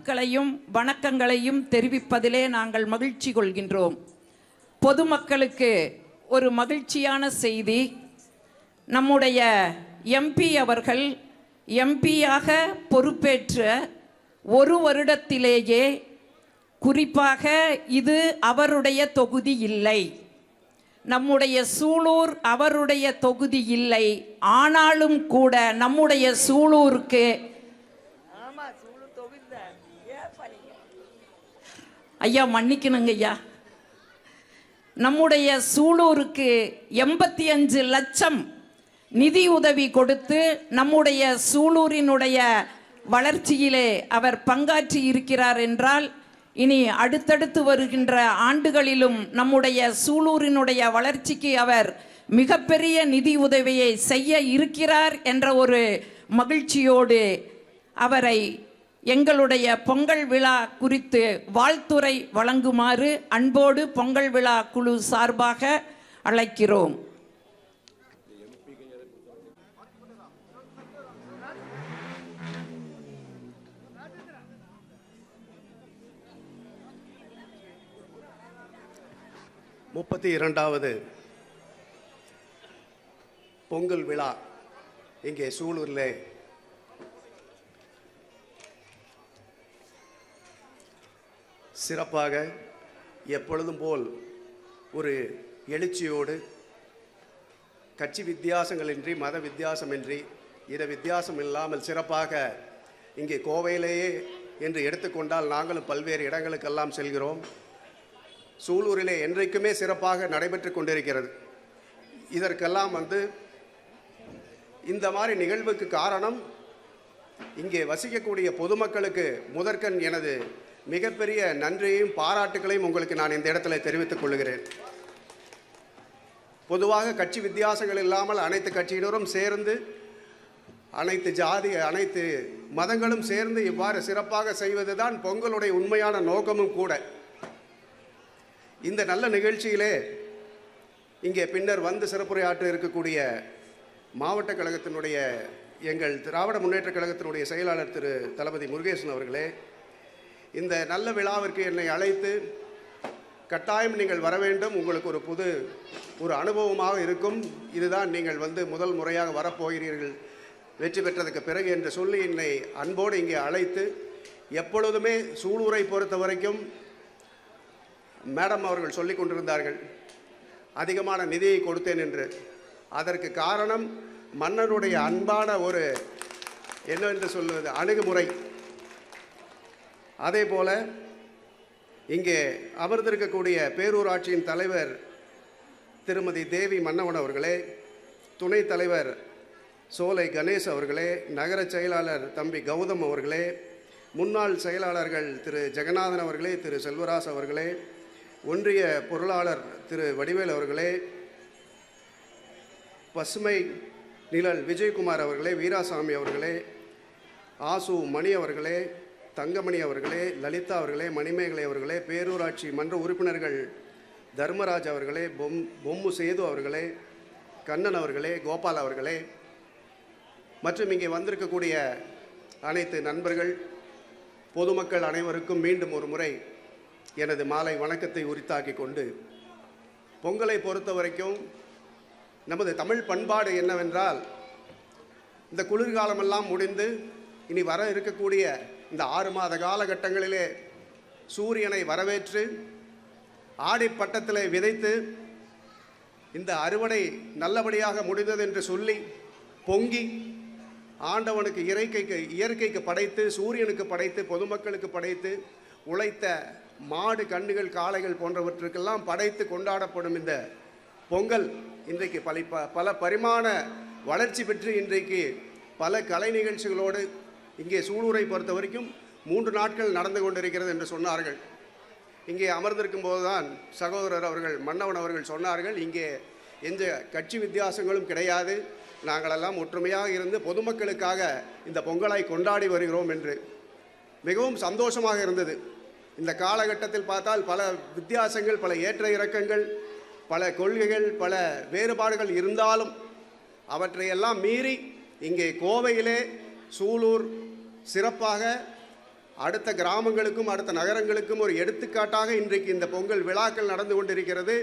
வாழ்த்துக்களையும் வணக்கங்களையும் தெரிவிப்பதிலே நாங்கள் மகிழ்ச்சி கொள்கின்றோம். பொதுமக்களுக்கு ஒரு மகிழ்ச்சியான செய்தி. நம்முடைய எம்பி அவர்கள் எம்பியாக பொறுப்பேற்ற ஒரு வருடத்திலேயே, குறிப்பாக இது அவருடைய தொகுதி இல்லை, நம்முடைய சூலூர் அவருடைய தொகுதி இல்லை, ஆனாலும் கூட நம்முடைய சூலூருக்கு ஐயா மன்னிக்கணுங்க ஐயா, நம்முடைய சூலூருக்கு 85 லட்சம் நிதி உதவி கொடுத்து நம்முடைய சூலூரினுடைய வளர்ச்சியிலே அவர் பங்காற்றி இருக்கிறார் என்றால், இனி அடுத்தடுத்து வருகின்ற ஆண்டுகளிலும் நம்முடைய சூலூரினுடைய வளர்ச்சிக்கு அவர் மிகப்பெரிய நிதி உதவியை செய்ய இருக்கிறார் என்ற ஒரு மகிழ்ச்சியோடு அவரை எங்களுடைய பொங்கல் விழா குறித்து வாழ்த்துரை வழங்குமாறு அன்போடு பொங்கல் விழா குழு சார்பாக அழைக்கிறோம். முப்பத்தி 2வது பொங்கல் விழா இங்கே சூலூரில் சிறப்பாக எப்பொழுதும் போல் ஒரு எழுச்சியோடு, கட்சி வித்தியாசங்களின்றி, மத வித்தியாசமின்றி, இட வித்தியாசம் இல்லாமல் சிறப்பாக இங்கே கோவையிலேயே என்று எடுத்துக்கொண்டால் நாங்களும் பல்வேறு இடங்களுக்கெல்லாம் செல்கிறோம். சூலூரிலே என்றைக்குமே சிறப்பாக நடைபெற்று கொண்டிருக்கிறது. இதற்கெல்லாம் இந்த மாதிரி நிகழ்வுக்கு காரணம், இங்கே வசிக்கக்கூடிய பொதுமக்களுக்கு முதற்கண் எனது மிகப்பெரிய நன்றியையும் பாராட்டுகளையும் உங்களுக்கு நான் இந்த இடத்துல தெரிவித்துக் கொள்கிறேன். பொதுவாக கட்சி வித்தியாசங்கள் இல்லாமல் அனைத்து கட்சியினரும் சேர்ந்து, அனைத்து ஜாதி, அனைத்து மதங்களும் சேர்ந்து இவ்வாறு சிறப்பாக செய்வதுதான் பொங்கலுடைய உண்மையான நோக்கமும் கூட. இந்த நல்ல நிகழ்ச்சியிலே இங்கே பின்னர் சிறப்புரையாற்ற இருக்கக்கூடிய மாவட்ட கழகத்தினுடைய, எங்கள் திராவிட முன்னேற்ற கழகத்தினுடைய செயலாளர் திரு தளபதி முருகேசன் அவர்களே, இந்த நல்ல விழாவிற்கு என்னை அழைத்து கட்டாயம் நீங்கள் வர வேண்டும், உங்களுக்கு ஒரு அனுபவமாக இருக்கும், இதுதான் நீங்கள் முதல் முறையாக வரப்போகிறீர்கள் வெற்றி பெற்றதுக்கு பிறகு என்று சொல்லி என்னை அன்போடு இங்கே அழைத்து, எப்பொழுதுமே சூலூரை பொறுத்த வரைக்கும் மேடம் அவர்கள் சொல்லி கொண்டிருந்தார்கள் அதிகமான நிதியை கொடுத்தேன் என்று. அதற்கு காரணம் மன்னனுடைய அன்பான ஒரு என்னவென்று சொல்வது அணுகுமுறை. அதே போல இங்கே அமர்ந்திருக்கக்கூடிய பேரூராட்சியின் தலைவர் திருமதி தேவி மன்னவன் அவர்களே, துணைத் தலைவர் சோலை கணேஷ் அவர்களே, நகர செயலாளர் தம்பி கௌதம் அவர்களே, முன்னாள் செயலாளர்கள் திரு ஜெகநாதன் அவர்களே, திரு செல்வராஜ் அவர்களே, ஒன்றிய பொருளாளர் திரு வடிவேல் அவர்களே, பசுமை நிழல் விஜயகுமார் அவர்களே, வீராசாமி அவர்களே, ஆசு மணி அவர்களே, தங்கமணி அவர்களே, லலிதா அவர்களே, மணிமேகலை அவர்களே, பேரூராட்சி மன்ற உறுப்பினர்கள் தர்மராஜ் அவர்களே, பொம்மு சேது அவர்களே, கண்ணன் அவர்களே, கோபால் அவர்களே, மற்றும் இங்கே வந்திருக்கக்கூடிய அனைத்து நண்பர்கள், பொதுமக்கள் அனைவருக்கும் மீண்டும் ஒரு முறை எனது மாலை வணக்கத்தை உரித்தாக்கி கொண்டு, பொங்கலை பொறுத்த வரைக்கும் நமது தமிழ் பண்பாடு என்னவென்றால், இந்த குளிர்காலமெல்லாம் முடிந்து இனி வர இருக்கக்கூடிய இந்த 6 மாத காலகட்டங்களிலே சூரியனை வரவேற்று ஆடிப்பட்டத்திலே விதைத்து இந்த அறுவடை நல்லபடியாக முடிந்தது என்று சொல்லி பொங்கி ஆண்டவனுக்கு இயற்கைக்கு படைத்து, சூரியனுக்கு படைத்து, பொதுமக்களுக்கு படைத்து, உழைத்த மாடு கன்றுகள் காளைகள் போன்றவற்றுக்கெல்லாம் படைத்து கொண்டாடப்படும் இந்த பொங்கல் இன்றைக்கு பல பரிமாண வளர்ச்சி பெற்று இன்றைக்கு பல கலை நிகழ்ச்சிகளோடு இங்கே சூலூரை பொறுத்த வரைக்கும் 3 நாட்கள் நடந்து கொண்டிருக்கிறது என்று சொன்னார்கள். இங்கே அமர்ந்திருக்கும் போதுதான் சகோதரர் அவர்கள் மன்னவன் அவர்கள் சொன்னார்கள், இங்கே எந்த கட்சி வித்தியாசங்களும் கிடையாது, நாங்களெல்லாம் ஒற்றுமையாக இருந்து பொதுமக்களுக்காக இந்த பொங்கலை கொண்டாடி வருகிறோம் என்று. மிகவும் சந்தோஷமாக இருந்தது. இந்த காலகட்டத்தில் பார்த்தால் பல வித்தியாசங்கள், பல ஏற்ற இறக்கங்கள், பல கொள்கைகள், பல வேறுபாடுகள் இருந்தாலும் அவற்றையெல்லாம் மீறி இங்கே கோவையிலே சூலூர் சிறப்பாக அடுத்த கிராமங்களுக்கும் அடுத்த நகரங்களுக்கும் ஒரு எடுத்துக்காட்டாக இன்றைக்கு இந்த பொங்கல் விழாக்கள் நடந்து கொண்டிருக்கிறது.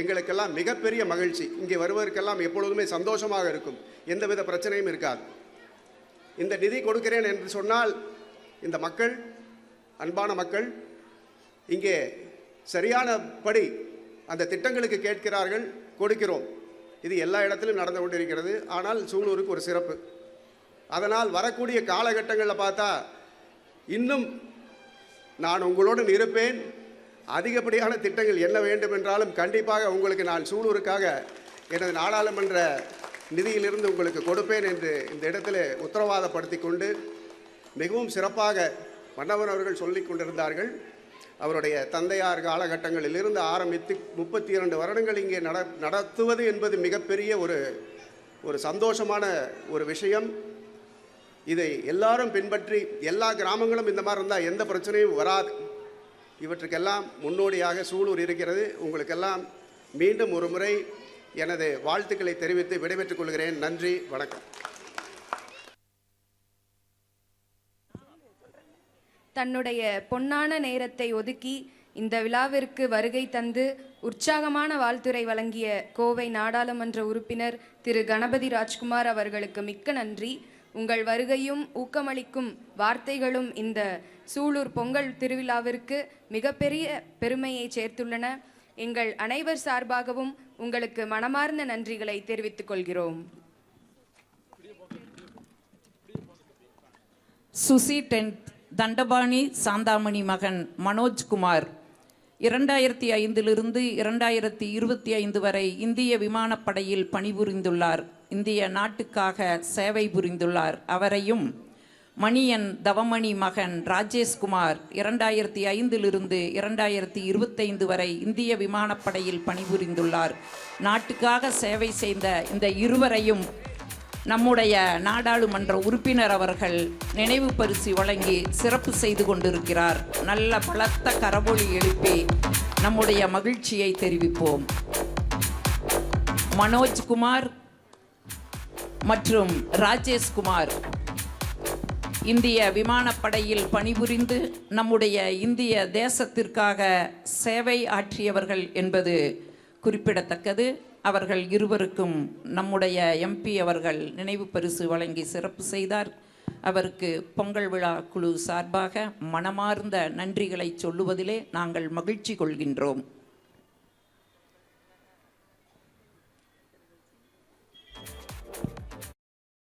எங்களுக்கெல்லாம் மிகப்பெரிய மகிழ்ச்சி. இங்கே வருவதற்கெல்லாம் எப்பொழுதுமே சந்தோஷமாக இருக்கும், எந்தவித பிரச்சனையும் இருக்காது. இந்த நிதி கொடுக்கிறேன் என்று சொன்னால் இந்த மக்கள், அன்பான மக்கள், இங்கே சரியானபடி அந்த திட்டங்களுக்கு கேட்கிறார்கள், கொடுக்கிறோம். இது எல்லா இடத்திலும் நடந்து கொண்டிருக்கிறது. ஆனால் சூலூருக்கு ஒரு சிறப்பு. அதனால் வரக்கூடிய காலகட்டங்களில் பார்த்தா இன்னும் நான் உங்களுடன் இருப்பேன். அதிகப்படியான திட்டங்கள் என்ன வேண்டும் என்றாலும் கண்டிப்பாக உங்களுக்கு நான் சூலூருக்காக எனது நாடாளுமன்ற நிதியிலிருந்து உங்களுக்கு கொடுப்பேன் என்று இந்த இடத்துல உத்தரவாதப்படுத்தி கொண்டு, மிகவும் சிறப்பாக மன்னவன் அவர்கள் சொல்லி கொண்டிருந்தார்கள். அவருடைய தந்தையார் காலகட்டங்களிலிருந்து ஆரம்பித்து 32 வருடங்கள் இங்கே நடத்துவது என்பது மிகப்பெரிய ஒரு சந்தோஷமான ஒரு விஷயம். இதை எல்லாரும் பின்பற்றி எல்லா கிராமங்களும் இந்த மாதிரி இருந்தால் எந்த பிரச்சனையும் வராது. இவற்றுக்கெல்லாம் முன்னோடியாக சூலூர் இருக்கிறது. உங்களுக்கெல்லாம் மீண்டும் ஒரு முறை எனது வாழ்த்துக்களை தெரிவித்து விடைபெற்றுக் கொள்கிறேன். நன்றி, வணக்கம். தன்னுடைய பொன்னான நேரத்தை ஒதுக்கி இந்த விழாவிற்கு வருகை தந்து உற்சாகமான வாழ்த்துரை வழங்கிய கோவை நாடாளுமன்ற உறுப்பினர் திரு கணபதி ராஜ்குமார் அவர்களுக்கு மிக்க நன்றி. உங்கள் வருகையும் ஊக்கமளிக்கும் வார்த்தைகளும் இந்த சூலூர் பொங்கல் திருவிழாவிற்கு மிகப்பெரிய பெருமையை சேர்த்துள்ளன. எங்கள் அனைவர் சார்பாகவும் உங்களுக்கு மனமார்ந்த நன்றிகளை தெரிவித்துக் கொள்கிறோம். சுசி 10th தண்டபாணி சாந்தாமணி மகன் மனோஜ்குமார் 2005 2025 வரை இந்திய விமானப்படையில் பணிபுரிந்துள்ளார். இந்திய நாட்டுக்காக சேவை புரிந்துள்ளார். அவரையும் மணியன் தவமணி மகன் ராஜேஷ்குமார் 2005 2025 வரை இந்திய விமானப்படையில் பணிபுரிந்துள்ளார். நாட்டுக்காக சேவை செய்த இந்த இருவரையும் நம்முடைய நாடாளுமன்ற உறுப்பினர் அவர்கள் நினைவு பரிசு வழங்கி சிறப்பு செய்து கொண்டிருக்கிறார். நல்ல பலத்த கரவொலி எழுப்பி நம்முடைய மகிழ்ச்சியை தெரிவிப்போம். மனோஜ்குமார் மற்றும் ராஜேஷ்குமார் இந்திய விமானப்படையில் பணிபுரிந்து நம்முடைய இந்திய தேசத்திற்காக சேவை ஆற்றியவர்கள் என்பது குறிப்பிடத்தக்கது. அவர்கள் இருவருக்கும் நம்முடைய எம்பி அவர்கள் நினைவு பரிசு வழங்கி சிறப்பு செய்தார். அவருக்கு பொங்கல் விழா குழு சார்பாக மனமார்ந்த நன்றிகளை சொல்லுவதிலே நாங்கள் மகிழ்ச்சி கொள்கின்றோம்.